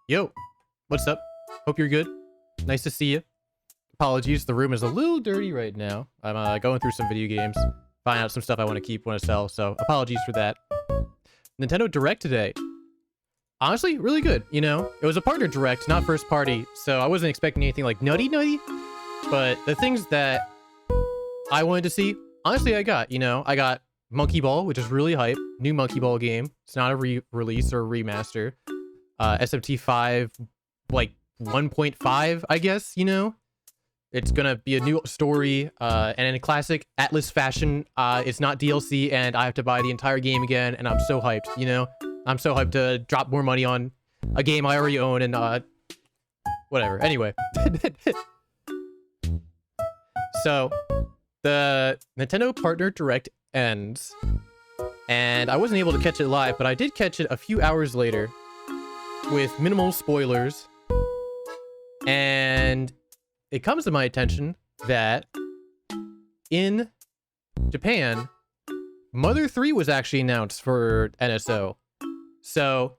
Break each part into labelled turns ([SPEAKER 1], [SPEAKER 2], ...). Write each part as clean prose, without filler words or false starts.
[SPEAKER 1] Yo, what's up? Hope you're good. Nice to see you. Apologies, the room is a little dirty right now. I'm going through some video games, finding out some stuff I want to keep, want to sell, so apologies for that. Nintendo Direct today. Honestly, really good, you know? It was a partner direct, not first party, so I wasn't expecting anything like nutty, but the things that I wanted to see, honestly, I got, you know? I got Monkey Ball, which is really hype. New Monkey Ball game. It's not a re-release or a remaster. SMT5, like 1.5, I guess, you know? It's gonna be a new story, and in a classic Atlas fashion, it's not DLC, and I have to buy the entire game again, and I'm so hyped, you know? I'm so hyped to drop more money on a game I already own, and, whatever. Anyway. So, the Nintendo Partner Direct ends, and I wasn't able to catch it live, but I did catch it a few hours later with minimal spoilers, and it comes to my attention that in Japan, Mother 3 was actually announced for NSO. So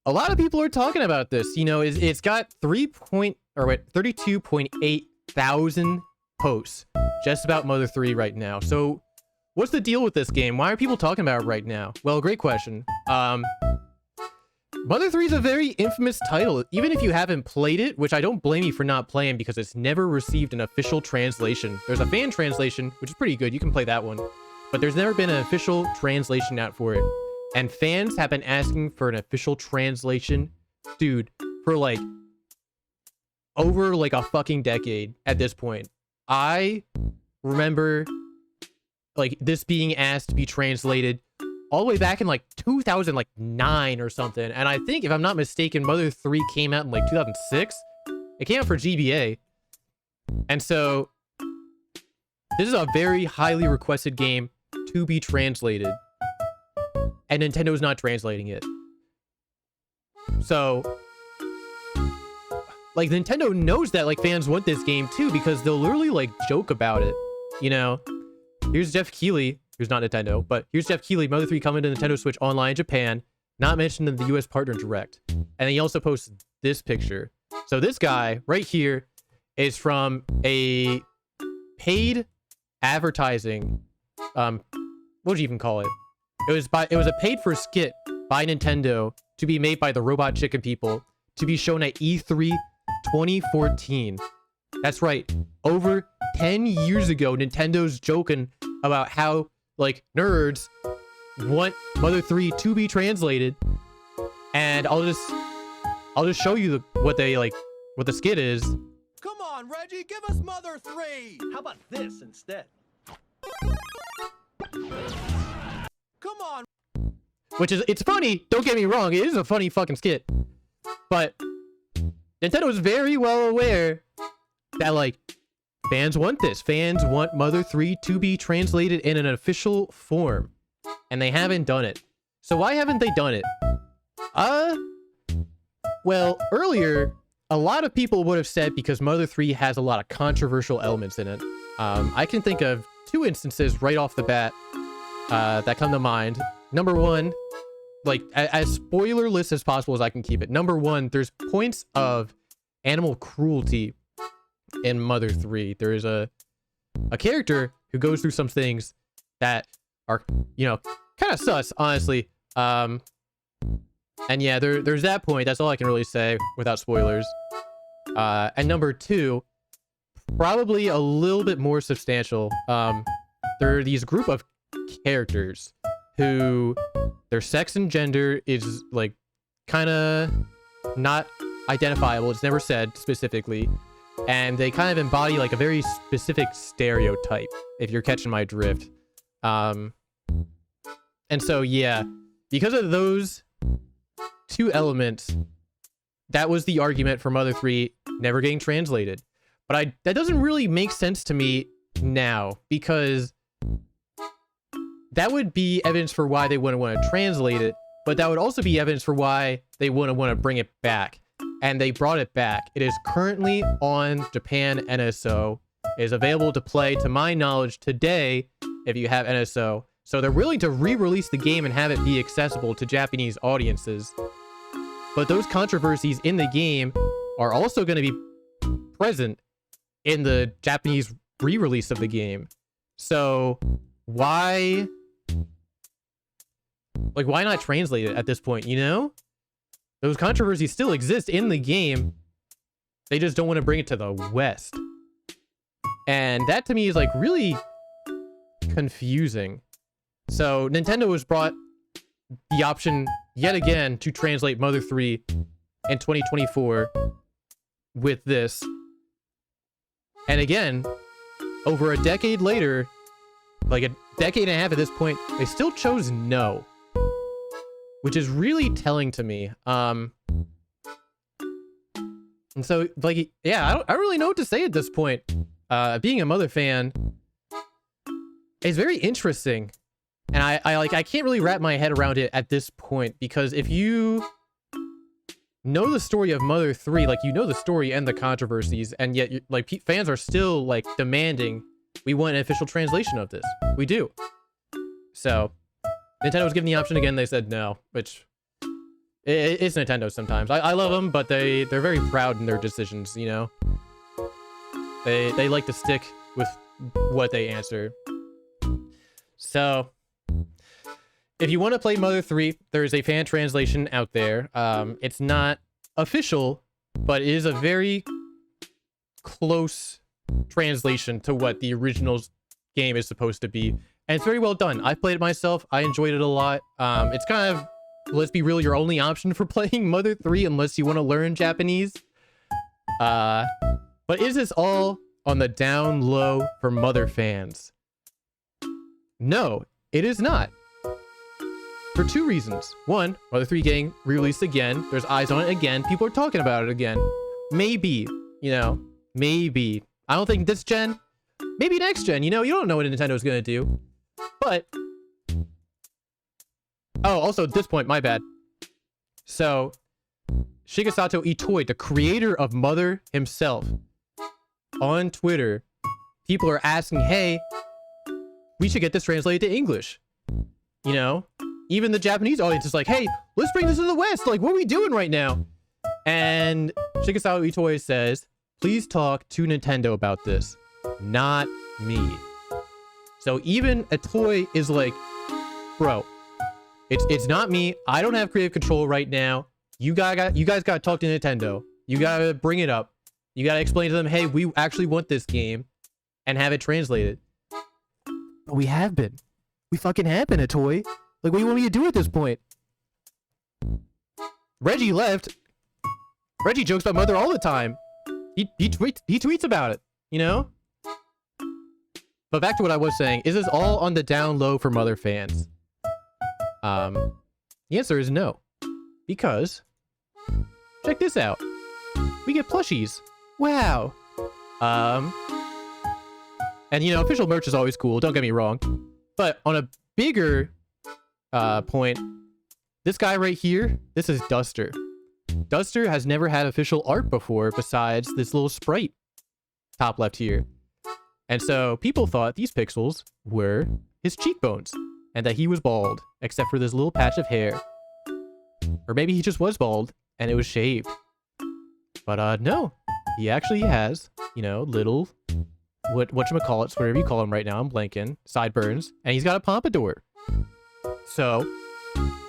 [SPEAKER 1] a lot of people are talking about this. You know, it's got 32.8 thousand posts just about Mother 3 right now. So what's the deal with this game? Why are people talking about it right now? Well, great question. Mother 3 is a very infamous title, even if you haven't played it, which I don't blame you for not playing because it's never received an official translation. There's a fan translation, which is pretty good. You can play that one. But there's never been an official translation out for it. And fans have been asking for an official translation, dude, for like over like a fucking decade at this point. I remember like this being asked to be translated all the way back in like 2009 or something. And I think, if I'm not mistaken, Mother 3 came out in like 2006. It came out for GBA. And so this is a very highly requested game to be translated. And Nintendo's not translating it. So, like, Nintendo knows that, like, fans want this game too, because they'll literally, like, joke about it. You know? Here's Jeff Keighley, who's not Nintendo, but here's Jeff Keighley, Mother 3 coming to Nintendo Switch Online Japan, not mentioned in the US Partner Direct. And then he also posts this picture. So this guy right here is from a paid advertising, what would you even call it? It was a paid for skit by Nintendo to be made by the Robot Chicken people to be shown at E3 2014. That's right. Over 10 years ago, Nintendo's joking about how, like, nerds want Mother 3 to be translated. And I'll just show you what the skit is.
[SPEAKER 2] Come on, Reggie, give us Mother 3. How about this instead? Come on.
[SPEAKER 1] Which is, it's funny, don't get me wrong, it is a funny fucking skit. But Nintendo is very well aware that, like, fans want this. Fans want Mother 3 to be translated in an official form. And they haven't done it. So why haven't they done it? Well, earlier, a lot of people would have said because Mother 3 has a lot of controversial elements in it. I can think of 2 instances right off the bat that come to mind. Number one, like, as spoilerless as possible as I can keep it. Number one, there's points of animal cruelty in Mother 3. There is a character who goes through some things that are, you know, kind of sus, honestly. And yeah, there's that point. That's all I can really say without spoilers. And number two, probably a little bit more substantial. There are these group of characters who their sex and gender is, like, kind of not identifiable. It's never said specifically. And they kind of embody, like, a very specific stereotype, if you're catching my drift. And so, yeah, because of those 2 elements, that was the argument for Mother 3 never getting translated. But that doesn't really make sense to me now, because that would be evidence for why they wouldn't want to translate it, but that would also be evidence for why they wouldn't want to bring it back. And they brought it back. It is currently on Japan NSO. It is available to play, to my knowledge, today, if you have NSO. So they're willing to re-release the game and have it be accessible to Japanese audiences. but those controversies in the game are also going to be present in the Japanese re-release of the game. So why not translate it at this point, you know? Those controversies still exist in the game. They just don't want to bring it to the West. And that to me is like really confusing. So Nintendo has brought the option yet again to translate Mother 3 in 2024 with this. And again, over a decade later, like a decade and a half at this point, they still chose no, which is really telling to me. And so, like, yeah, I don't really know what to say at this point. Being a Mother fan is very interesting, and I can't really wrap my head around it at this point, because if you know the story of Mother 3, like, you know the story and the controversies, and yet fans are still like demanding we want an official translation of this. We do. So Nintendo was given the option again. They said no, which it's Nintendo sometimes. I love them, but they're very proud in their decisions, you know? They like to stick with what they answer. So if you want to play Mother 3, there's a fan translation out there. It's not official, but it is a very close translation to what the original game is supposed to be. And it's very well done. I've played it myself. I enjoyed it a lot. It's kind of, let's be real, your only option for playing Mother 3 unless you want to learn Japanese. But is this all on the down low for Mother fans? No, it is not. For two reasons. One, Mother 3 getting re-released again. There's eyes on it again. People are talking about it again. Maybe, you know, maybe. I don't think this gen. Maybe next gen, you know? You don't know what Nintendo's gonna do. But... oh, also, at this point, my bad. So, Shigesato Itoi, the creator of Mother himself, on Twitter, people are asking, hey, we should get this translated to English. You know? Even the Japanese audience is like, hey, let's bring this to the West. Like, what are we doing right now? And Shigesato Itoi says, please talk to Nintendo about this, not me. So even Itoi is like, bro, it's not me. I don't have creative control right now. You guys got to talk to Nintendo. You got to bring it up. You got to explain to them, hey, we actually want this game, and have it translated. But we have been. We fucking have been, Itoi. Like, what do you want me to do at this point? Reggie left. Reggie jokes about Mother all the time. He tweets about it, you know? But back to what I was saying. Is this all on the down low for Mother fans? The answer is no. Because, check this out. We get plushies. Wow. And, you know, official merch is always cool. Don't get me wrong. But on a bigger point, this guy right here, this is Duster. Duster has never had official art before besides this little sprite top left here. And so people thought these pixels were his cheekbones and that he was bald, except for this little patch of hair. Or maybe he just was bald and it was shaved. But no, he actually has, you know, little, whatchamacallits, whatever you call them right now, I'm blanking, sideburns, and he's got a pompadour. So,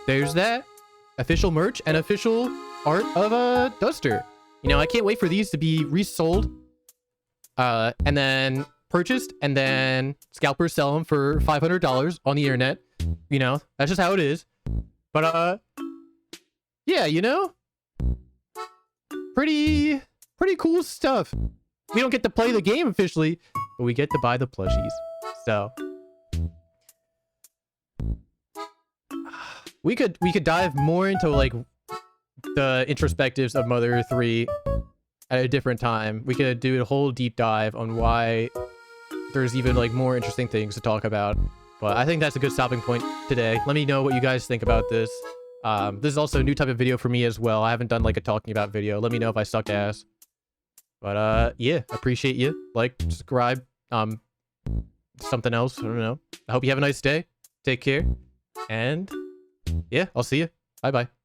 [SPEAKER 1] there's that. Official merch and official art of Duster. You know, I can't wait for these to be resold, and then purchased, and then scalpers sell them for $500 on the internet. You know, that's just how it is. But, yeah, you know, pretty cool stuff. We don't get to play the game officially, but we get to buy the plushies. So we could dive more into like the introspectives of Mother 3 at a different time. We could do a whole deep dive on why there's even like more interesting things to talk about. But I think that's a good stopping point today. Let me know what you guys think about this. This is also a new type of video for me as well. I haven't done like a talking about video. Let me know if I suck ass. But yeah, appreciate you. Like, subscribe, something else, I don't know. I hope you have a nice day. Take care. And yeah, I'll see you. Bye bye.